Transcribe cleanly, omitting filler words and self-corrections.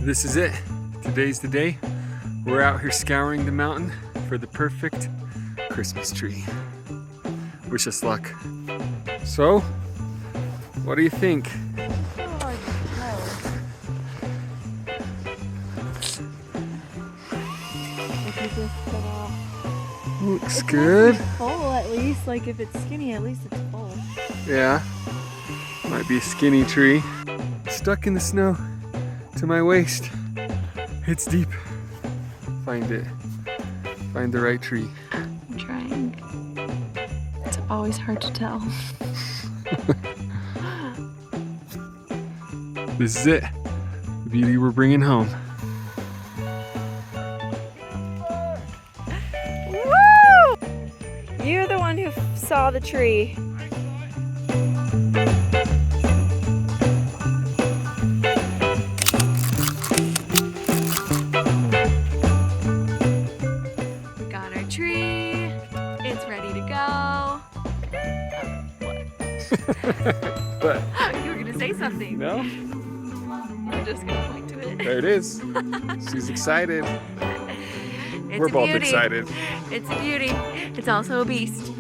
This is it. Today's the day. We're out here scouring the mountain for the perfect Christmas tree. Wish us luck. So, what do you think? Looks good. Full at least, like if it's skinny, at least it's full. Yeah, might be a skinny tree. Stuck in the snow to my waist. It's deep. Find it. Find the right tree. I'm trying. It's always hard to tell. This is it. The beauty we're bringing home. Woo! You're the one who saw the tree. We got our tree. It's ready to go. But You were gonna say something. no, I'm just gonna point to it. there it is. She's excited. It's We're a both beauty. excited. It's a beauty. It's also a beast.